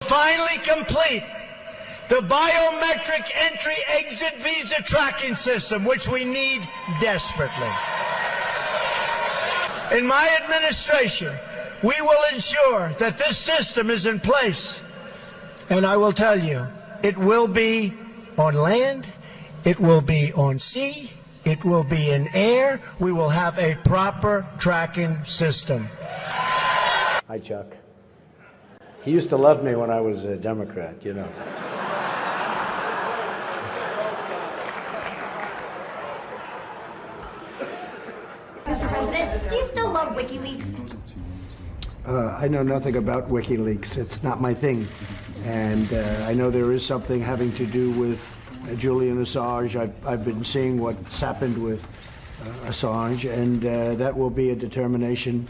Finally complete the biometric entry-exit visa tracking system, which we need desperately. In my administration, we will ensure that this system is in place. And I will tell you, it will be on land, it will be on sea, it will be in air. We will have a proper tracking system. Hi, Chuck. He used to love me when I was a Democrat, you know. Mr. President, do you still love WikiLeaks? I know nothing about WikiLeaks. It's not my thing. And I know there is something having to do with Julian Assange. I've been seeing what's happened with Assange, and that will be a determination,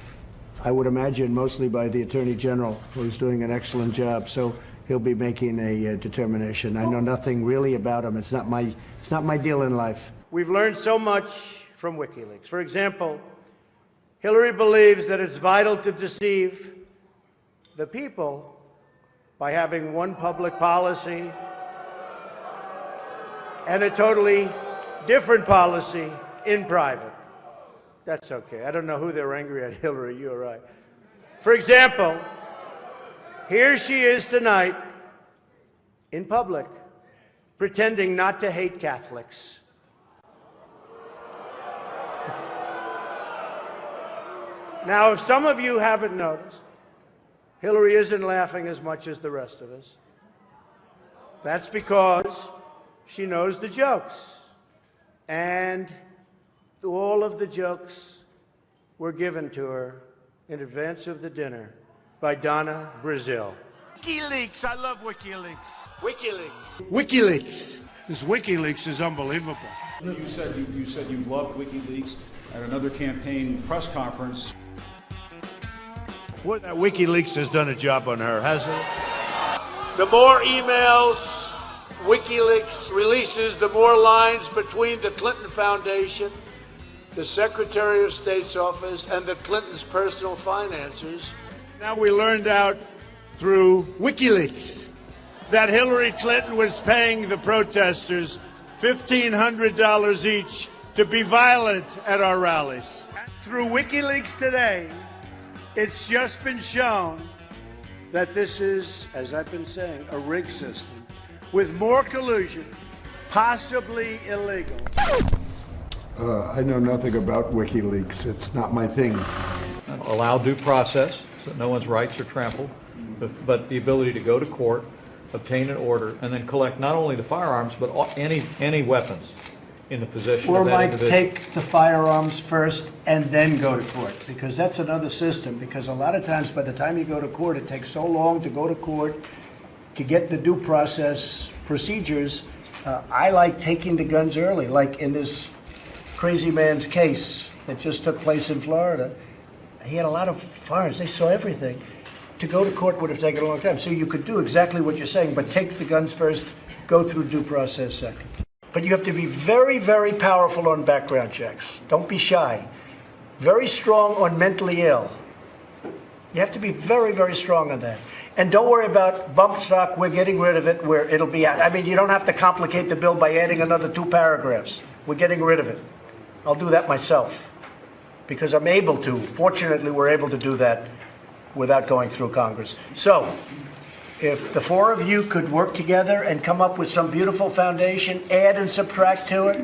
I would imagine, mostly by the Attorney General, who's doing an excellent job. So he'll be making a determination. I know nothing really about him. It's not my deal in life. We've learned so much from WikiLeaks. For example, Hillary believes that it's vital to deceive the people by having one public policy and a totally different policy in private. That's okay. I don't know who they're angry at, Hillary, you're right. For example, here she is tonight in public pretending not to hate Catholics. Now, if some of you haven't noticed, Hillary isn't laughing as much as the rest of us. That's because she knows the jokes. And all of the jokes were given to her in advance of the dinner by Donna Brazil. WikiLeaks, I love WikiLeaks. WikiLeaks. WikiLeaks. This WikiLeaks is unbelievable. You said you loved WikiLeaks at another campaign press conference. Boy, that WikiLeaks has done a job on her, hasn't it? The more emails WikiLeaks releases, the more lines between the Clinton Foundation, the Secretary of State's office, and the Clintons' personal finances. Now we learned out through WikiLeaks that Hillary Clinton was paying the protesters $1,500 each to be violent at our rallies. Through WikiLeaks today, it's just been shown that this is, as I've been saying, a rigged system with more collusion, possibly illegal. I know nothing about WikiLeaks. It's not my thing. Allow due process, so no one's rights are trampled, but the ability to go to court, obtain an order, and then collect not only the firearms, but any weapons in the possession or of that might individual. take the firearms first and then go to court, because that's another system. Because a lot of times, by the time you go to court, it takes so long to go to court to get the due process procedures. I like taking the guns early, like in this crazy man's case that just took place in Florida. He had a lot of firearms. They saw everything. To go to court would have taken a long time. So you could do exactly what you're saying, but take the guns first, go through due process second. But you have to be very, very powerful on background checks. Don't be shy. Very strong on mentally ill. You have to be very, very strong on that. And don't worry about bump stock. We're getting rid of it where it'll be out. I mean, you don't have to complicate the bill by adding another 2 paragraphs. We're getting rid of it. I'll do that myself because I'm able to. Fortunately, we're able to do that without going through Congress. So if the 4 of you could work together and come up with some beautiful foundation, add and subtract to it,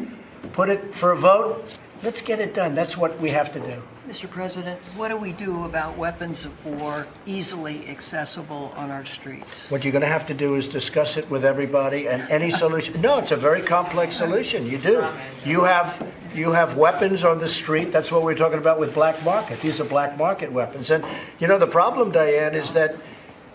put it for a vote, let's get it done. That's what we have to do. Mr. President, what do we do about weapons of war easily accessible on our streets? What you're going to have to do is discuss it with everybody, and any solution. No, it's a very complex solution. You do. You have weapons on the street. That's what we're talking about with black market. These are black market weapons. And, you know, the problem, Diane, is that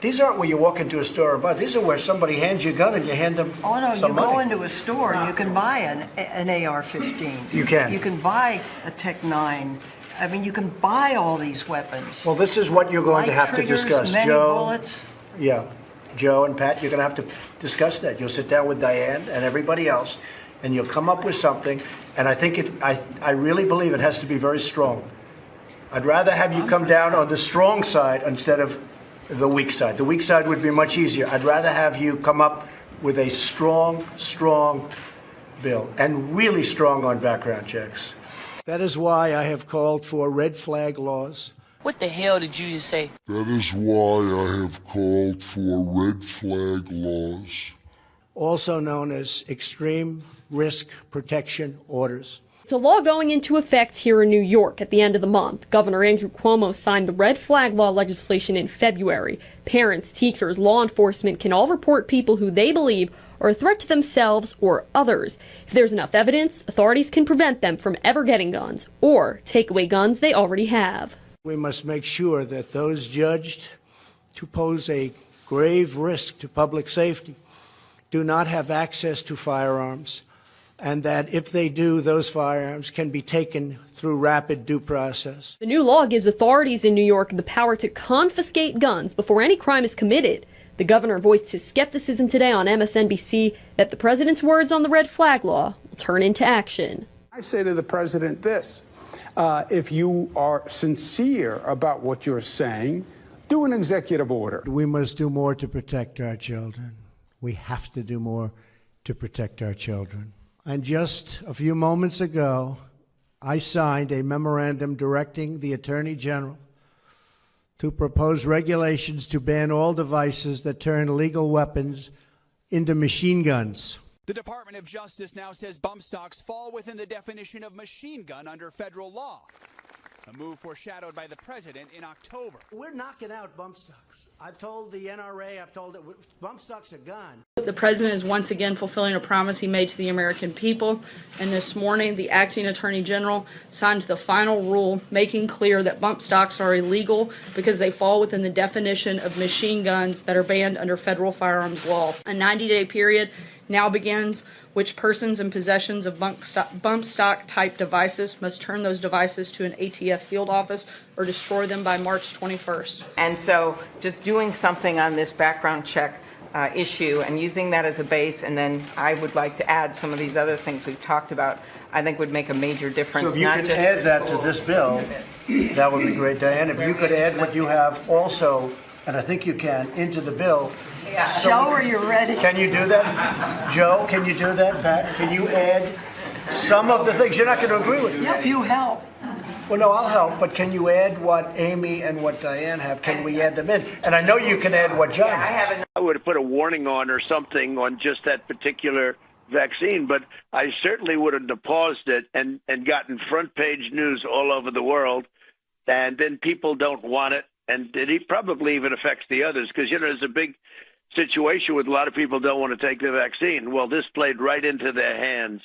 these aren't where you walk into a store or buy. These are where somebody hands you a gun and you hand them Oh, no, some you money. go into a store and you can buy an AR-15. You can. You can buy a Tech-9. I mean, you can buy all these weapons. Well, this is what you're going to have to Triggers, discuss, many Joe. bullets. Yeah, Joe and Pat, you're going to have to discuss that. You'll sit down with Diane and everybody else, and you'll come up with something. And I think I really believe it has to be very strong. I'd rather have you come down on the strong side instead of the weak side. The weak side would be much easier. I'd rather have you come up with a strong bill, and really strong on background checks. That is why I have called for red flag laws. What the hell did you just say? That is why I have called for red flag laws, Also known as extreme risk protection orders. It's a law going into effect here in New York at the end of the month. Governor Andrew Cuomo signed the red flag law legislation in February. Parents, teachers, law enforcement can all report people who they believe are a threat to themselves or others. If there's enough evidence, authorities can prevent them from ever getting guns or take away guns they already have. We must make sure that those judged to pose a grave risk to public safety do not have access to firearms, and that if they do, those firearms can be taken through rapid due process. The new law gives authorities in New York the power to confiscate guns before any crime is committed. The governor voiced his skepticism today on MSNBC that the president's words on the red flag law will turn into action. I say to the president this, if you are sincere about what you're saying, do an executive order. We must do more to protect our children. We have to do more to protect our children. And just a few moments ago, I signed a memorandum directing the Attorney General to propose regulations to ban all devices that turn legal weapons into machine guns. The Department of Justice now says bump stocks fall within the definition of machine gun under federal law. A move foreshadowed by the president in October. We're knocking out bump stocks. I've told the NRA, I've told it, bump stocks are gone. The president is once again fulfilling a promise he made to the American people. And this morning, the acting attorney general signed the final rule making clear that bump stocks are illegal because they fall within the definition of machine guns that are banned under federal firearms law. A 90-day period now begins, which persons in possessions of bump stock type devices must turn those devices to an ATF field office or destroy them by March 21st. And so just doing something on this background check issue and using that as a base, and then I would like to add some of these other things we've talked about, I think would make a major difference. So if you could add that to this bill, that would be great, Diane. If you could add what you have also, and I think you can, into the bill. Yeah. So Joe, are you ready? Can you do that? Joe, can you do that? Pat, can you add some of the things? You're not going to agree with me. Yeah, if you help. Well, no, I'll help, but can you add what Amy and what Diane have? Can we add them in? And I know you can add what John has. I would have put a warning on or something on just that particular vaccine, but I certainly wouldn't have paused it and gotten front page news all over the world, and then people don't want it, and it probably even affects the others, because, you know, there's a big situation with a lot of people don't want to take the vaccine. Well, this played right into their hands.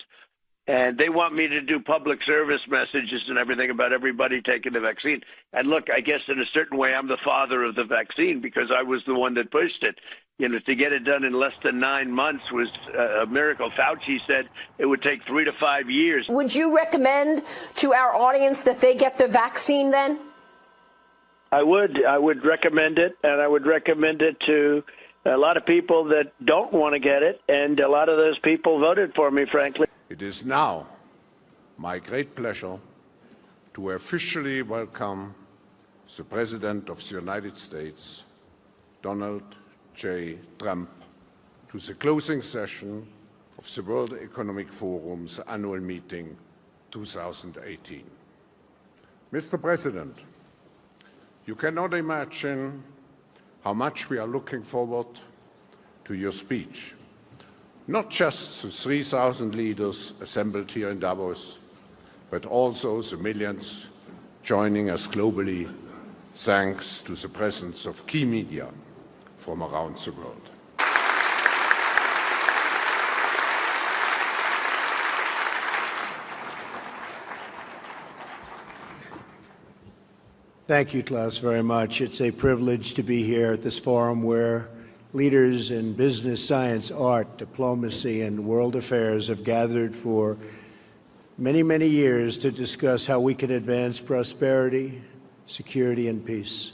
And they want me to do public service messages and everything about everybody taking the vaccine. And look, I guess in a certain way, I'm the father of the vaccine because I was the one that pushed it. You know, to get it done in less than 9 months was a miracle. Fauci said it would take 3 to 5 years. Would you recommend to our audience that they get the vaccine then? I would recommend it, and I would recommend it to a lot of people that don't want to get it, and a lot of those people voted for me, frankly. It is now my great pleasure to officially welcome the President of the United States, Donald J. Trump, to the closing session of the World Economic Forum's annual meeting 2018. Mr. President, you cannot imagine how much we are looking forward to your speech. Not just the 3,000 leaders assembled here in Davos, but also the millions joining us globally, thanks to the presence of key media from around the world. Thank you, Klaus, very much. It's a privilege to be here at this forum where leaders in business, science, art, diplomacy, and world affairs have gathered for many, many years to discuss how we can advance prosperity, security, and peace.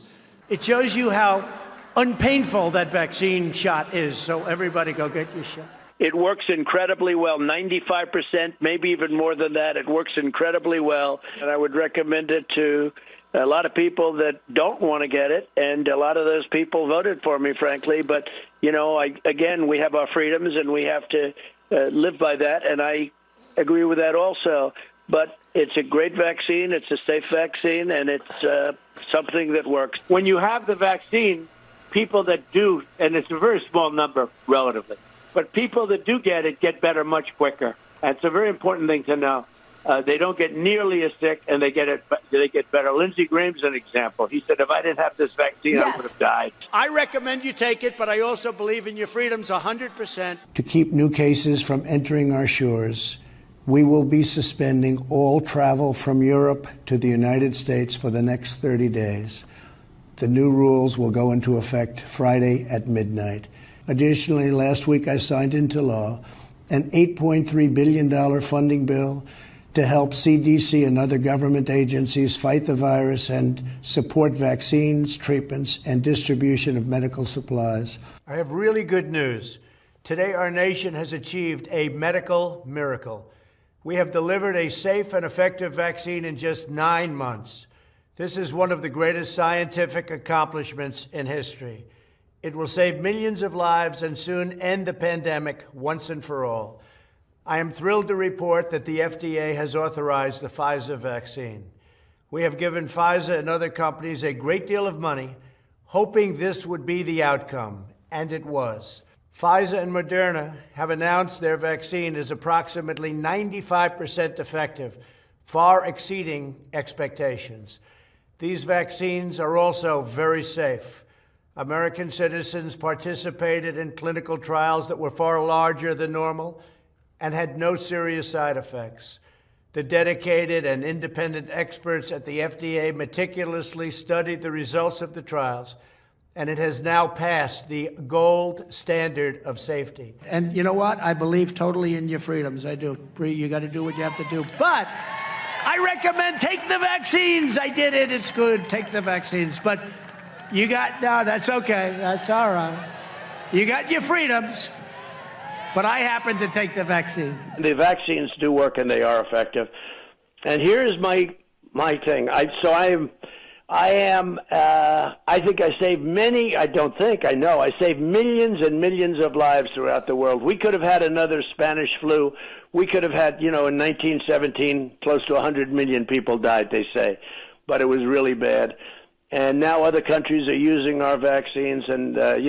It shows you how unpainful that vaccine shot is, so everybody go get your shot. It works incredibly well, 95%, maybe even more than that. It works incredibly well, and I would recommend it to a lot of people that don't want to get it, and a lot of those people voted for me, frankly. But, you know, again, we have our freedoms, and we have to live by that, and I agree with that also. But it's a great vaccine, it's a safe vaccine, and it's something that works. When you have the vaccine, people that do, and it's a very small number relatively, but people that do get it get better much quicker. And it's a very important thing to know. They don't get nearly as sick, and they get better. Lindsey Graham's an example. He said, if I didn't have this vaccine, I would have died. I recommend you take it, but I also believe in your freedoms 100%. To keep new cases from entering our shores, we will be suspending all travel from Europe to the United States for the next 30 days. The new rules will go into effect Friday at midnight. Additionally, last week I signed into law an $8.3 billion funding bill to help CDC and other government agencies fight the virus and support vaccines, treatments, and distribution of medical supplies. I have really good news. Today, our nation has achieved a medical miracle. We have delivered a safe and effective vaccine in just 9 months. This is one of the greatest scientific accomplishments in history. It will save millions of lives and soon end the pandemic once and for all. I am thrilled to report that the FDA has authorized the Pfizer vaccine. We have given Pfizer and other companies a great deal of money, hoping this would be the outcome, and it was. Pfizer and Moderna have announced their vaccine is approximately 95% effective, far exceeding expectations. These vaccines are also very safe. American citizens participated in clinical trials that were far larger than normal and had no serious side effects. The dedicated and independent experts at the FDA meticulously studied the results of the trials, and it has now passed the gold standard of safety. And you know what? I believe totally in your freedoms. I do. Bree, you got to do what you have to do. But I recommend take the vaccines. I did it. It's good. Take the vaccines. But no, that's okay. That's all right. You got your freedoms. But I happen to take the vaccine. The vaccines do work, and they are effective. And here's my thing. I think I saved many, I know, I saved millions and millions of lives throughout the world. We could have had another Spanish flu. We could have had, in 1917, close to 100 million people died, they say. But it was really bad. And now other countries are using our vaccines, and, they're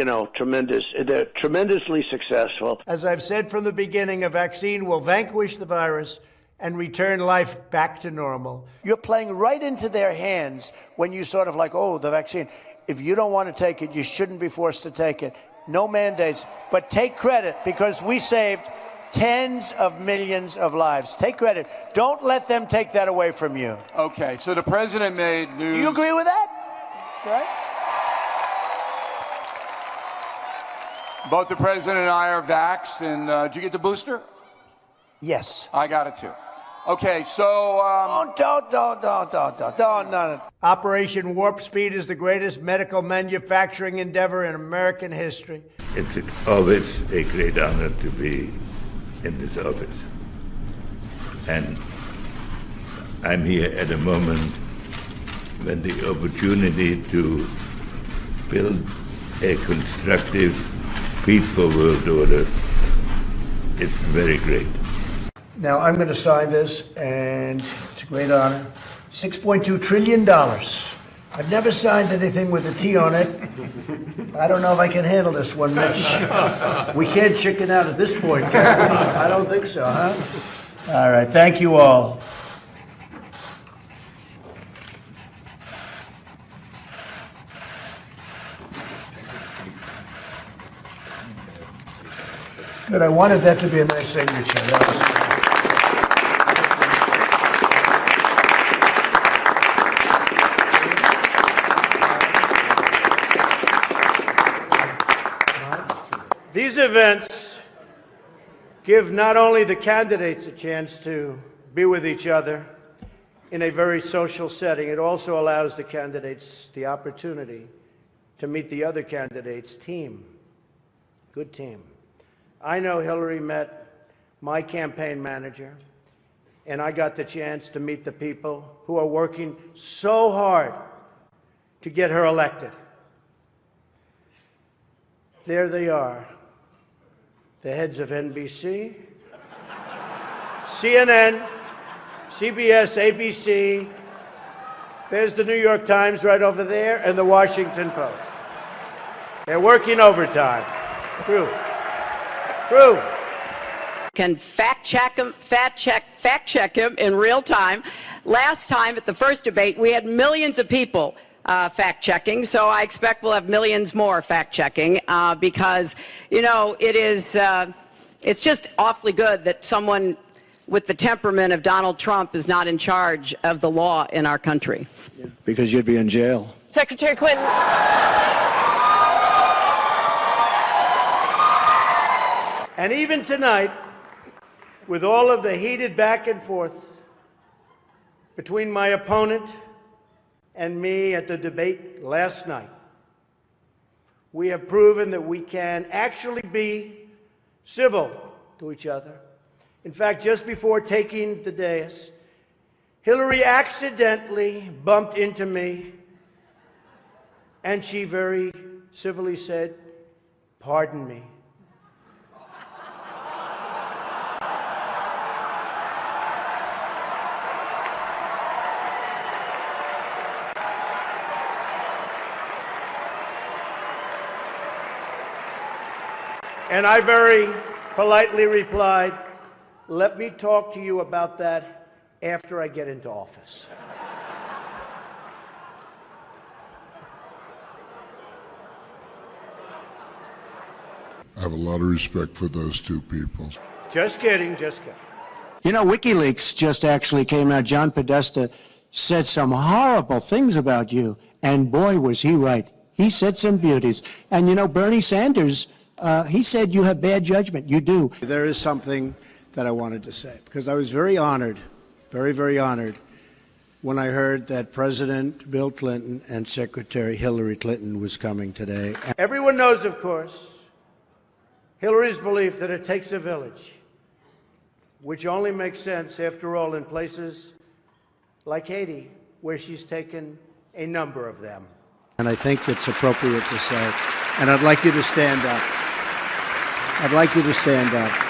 tremendously successful. As I've said from the beginning, a vaccine will vanquish the virus and return life back to normal. You're playing right into their hands when you sort of like, oh, the vaccine. If you don't want to take it, you shouldn't be forced to take it. No mandates, but take credit because we saved tens of millions of lives. Take credit. Don't let them take that away from you. Okay, so the president made news. Do you agree with that? Right? Both the president and I are vaxxed, and did you get the booster? Yes. I got it too. Okay, so don't. Operation Warp Speed is the greatest medical manufacturing endeavor in American history. It's always a great honor to be in this office. And I'm here at a moment when the opportunity to build a constructive, peaceful world order is very great. Now, I'm going to sign this, and it's a great honor. $6.2 trillion. I've never signed anything with a T on it. I don't know if I can handle this one, Mitch. We can't chicken out at this point, can we? I don't think so, huh? All right, thank you all. Good, I wanted that to be a nice signature. These events give not only the candidates a chance to be with each other in a very social setting, it also allows the candidates the opportunity to meet the other candidates' team. Good team. I know Hillary met my campaign manager, and I got the chance to meet the people who are working so hard to get her elected. There they are, the heads of NBC, CNN, CBS, ABC. There's the New York Times right over there, and the Washington Post. They're working overtime. True. Can fact check him in real time. Last time at the first debate, we had millions of people fact checking, so I expect we'll have millions more fact checking because, you know, it's just awfully good that someone with the temperament of Donald Trump is not in charge of the law in our country. Because you'd be in jail. Secretary Clinton. And even tonight, with all of the heated back and forth between my opponent and me at the debate last night, we have proven that we can actually be civil to each other. In fact, just before taking the dais, Hillary accidentally bumped into me, and she very civilly said, "Pardon me." And I very politely replied, "Let me talk to you about that after I get into office." I have a lot of respect for those two people. Just kidding. You know, WikiLeaks just actually came out. John Podesta said some horrible things about you, and boy, was he right. He said some beauties. And you know, Bernie Sanders, he said you have bad judgment. You do. There is something that I wanted to say, because I was very honored, very, very honored, when I heard that President Bill Clinton and Secretary Hillary Clinton was coming today. Everyone knows, of course, Hillary's belief that it takes a village, which only makes sense, after all, in places like Haiti, where she's taken a number of them. And I think it's appropriate to say, and I'd like you to stand up. I'd like you to stand up.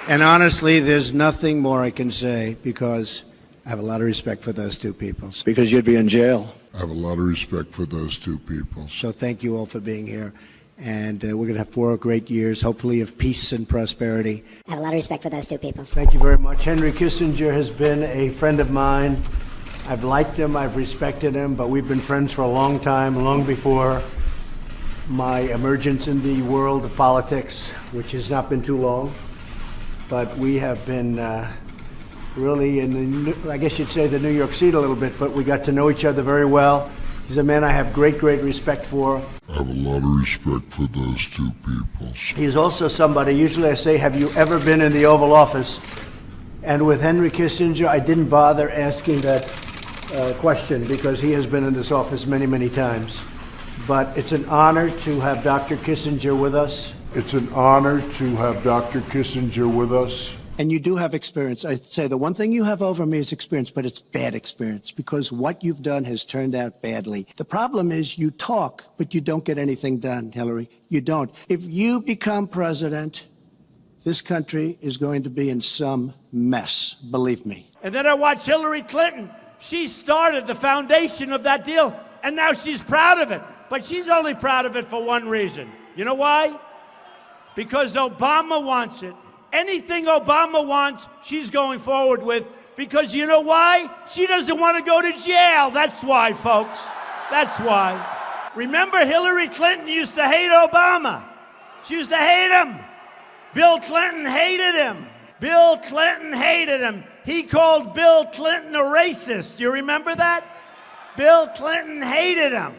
And honestly, there's nothing more I can say, because I have a lot of respect for those two people. Because you'd be in jail. I have a lot of respect for those two people. So thank you all for being here. And we're going to have 4 great years, hopefully, of peace and prosperity. I have a lot of respect for those two people. Thank you very much. Henry Kissinger has been a friend of mine. I've liked him, I've respected him, but we've been friends for a long time, long before my emergence in the world of politics, which has not been too long. But we have been really in the, I guess you'd say, the New York seat a little bit, but we got to know each other very well. He's a man I have great, great respect for. I have a lot of respect for those two people. He's also somebody, usually I say, have you ever been in the Oval Office? And with Henry Kissinger, I didn't bother asking that question, because he has been in this office many, many times. But it's an honor to have Dr. Kissinger with us. It's an honor to have Dr. Kissinger with us. And you do have experience. I'd say the one thing you have over me is experience, but it's bad experience, because what you've done has turned out badly. The problem is you talk, but you don't get anything done, Hillary. You don't. If you become president, this country is going to be in some mess, believe me. And then I watch Hillary Clinton. She started the foundation of that deal, and now she's proud of it. But she's only proud of it for one reason. You know why? Because Obama wants it. Anything Obama wants, she's going forward with. Because you know why? She doesn't want to go to jail. That's why, folks. That's why. Remember, Hillary Clinton used to hate Obama. She used to hate him. Bill Clinton hated him. Bill Clinton hated him. He called Bill Clinton a racist. Do you remember that? Bill Clinton hated him.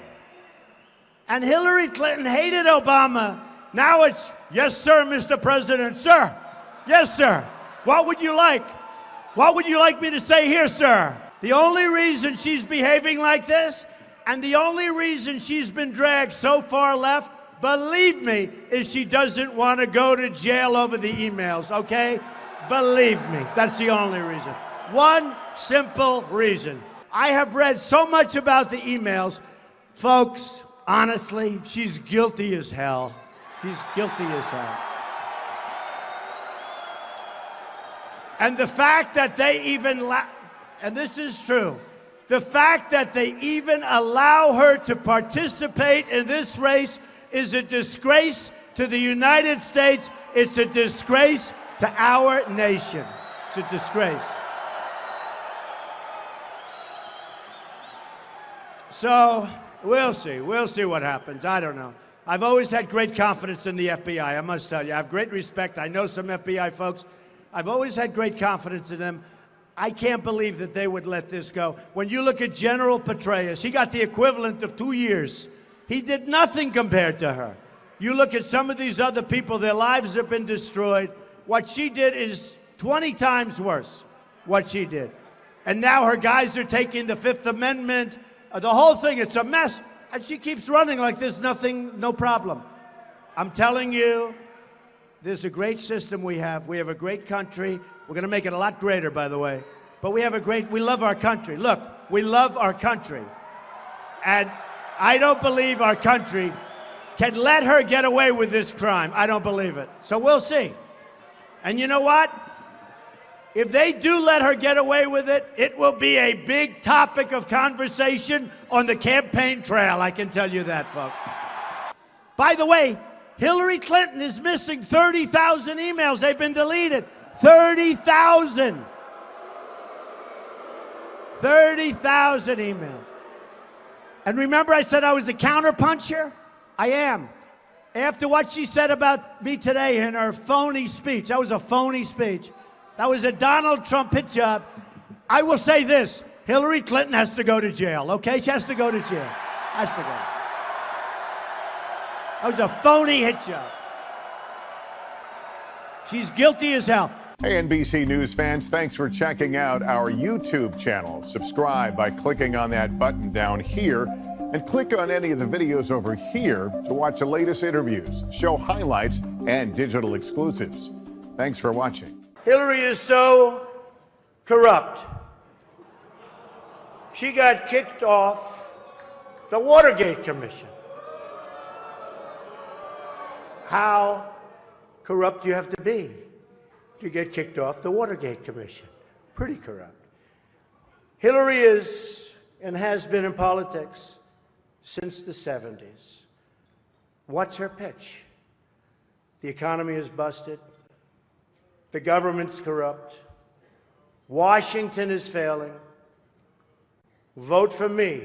And Hillary Clinton hated Obama. Now it's, yes, sir, Mr. President, sir. Yes, sir. What would you like? What would you like me to say here, sir? The only reason she's behaving like this, and the only reason she's been dragged so far left, believe me, is she doesn't want to go to jail over the emails, okay? Believe me, that's the only reason. One simple reason. I have read so much about the emails. Folks, honestly, she's guilty as hell. She's guilty as hell. And the fact that they even, and this is true, the fact that they even allow her to participate in this race is a disgrace to the United States. It's a disgrace to our nation. It's a disgrace. So we'll see. We'll see what happens. I don't know. I've always had great confidence in the FBI, I must tell you. I have great respect. I know some FBI folks. I've always had great confidence in them. I can't believe that they would let this go. When you look at General Petraeus, he got the equivalent of 2 years. He did nothing compared to her. You look at some of these other people, their lives have been destroyed. What she did is 20 times worse, what she did. And now her guys are taking the Fifth Amendment, the whole thing, it's a mess. And she keeps running like there's nothing, no problem. I'm telling you, there's a great system we have. We have a great country. We're going to make it a lot greater, by the way. But we love our country. Look, we love our country. And I don't believe our country can let her get away with this crime. I don't believe it. So we'll see. And you know what? If they do let her get away with it, it will be a big topic of conversation on the campaign trail. I can tell you that, folks. By the way, Hillary Clinton is missing 30,000 emails. They've been deleted. 30,000. 30,000 emails. And remember I said I was a counterpuncher? I am. After what she said about me today in her phony speech, that was a phony speech. That was a Donald Trump hit job. I will say this, Hillary Clinton has to go to jail, okay? She has to go to jail. Has to go. That was a phony hit job. She's guilty as hell. Hey, NBC News fans, thanks for checking out our YouTube channel. Subscribe by clicking on that button down here and click on any of the videos over here to watch the latest interviews, show highlights, and digital exclusives. Thanks for watching. Hillary is so corrupt. She got kicked off the Watergate Commission. How corrupt do you have to be to get kicked off the Watergate Commission? Pretty corrupt. Hillary is and has been in politics since the 70s. What's her pitch? The economy is busted. The government's corrupt. Washington is failing. Vote for me.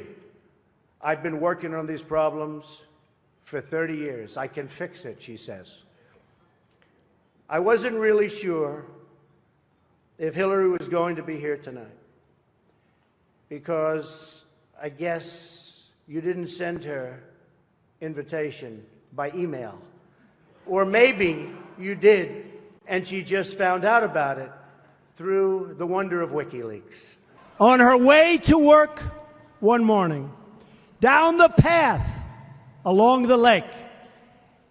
I've been working on these problems for 30 years. I can fix it, she says. I wasn't really sure if Hillary was going to be here tonight because I guess you didn't send her invitation by email. Or maybe you did and she just found out about it through the wonder of WikiLeaks. On her way to work one morning, down the path along the lake,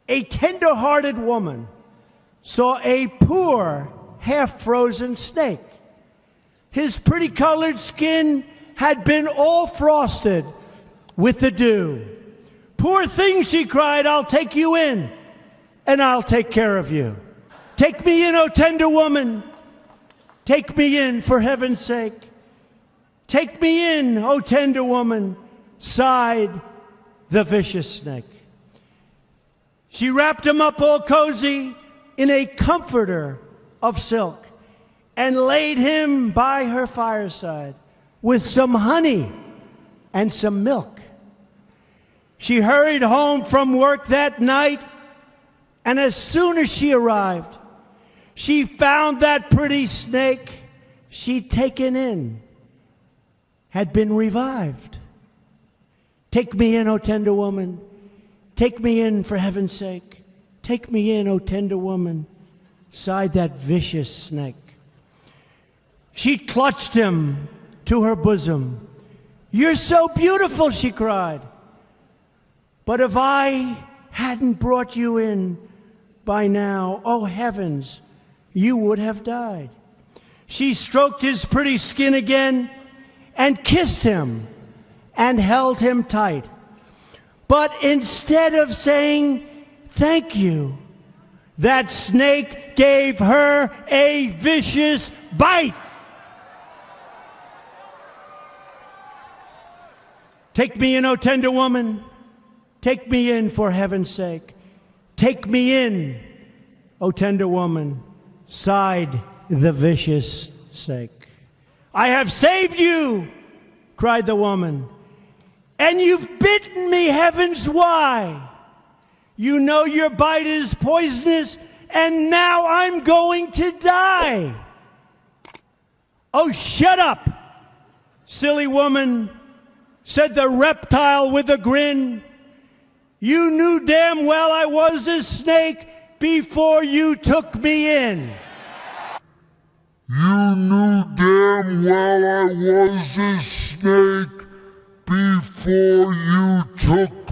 a tender-hearted woman saw a poor, half-frozen snake. His pretty-colored skin had been all frosted with the dew. Poor thing, she cried, I'll take you in, and I'll take care of you. Take me in, O tender woman. Take me in, for heaven's sake. Take me in, O tender woman, sighed the vicious snake. She wrapped him up all cozy in a comforter of silk and laid him by her fireside with some honey and some milk. She hurried home from work that night, and as soon as she arrived, she found that pretty snake she'd taken in had been revived. Take me in, O tender woman. Take me in, for heaven's sake. Take me in, O tender woman, sighed that vicious snake. She clutched him to her bosom. You're so beautiful, she cried. But if I hadn't brought you in by now, oh heavens, you would have died. She stroked his pretty skin again and kissed him and held him tight. But instead of saying thank you, that snake gave her a vicious bite. Take me in, O tender woman. Take me in, for heaven's sake. Take me in, O tender woman, sighed the vicious snake. I have saved you, cried the woman, and you've bitten me, heavens, why? You know your bite is poisonous, and now I'm going to die. Oh, shut up, silly woman, said the reptile with a grin. You knew damn well I was a snake before you took me in. You knew damn well I was a snake before you took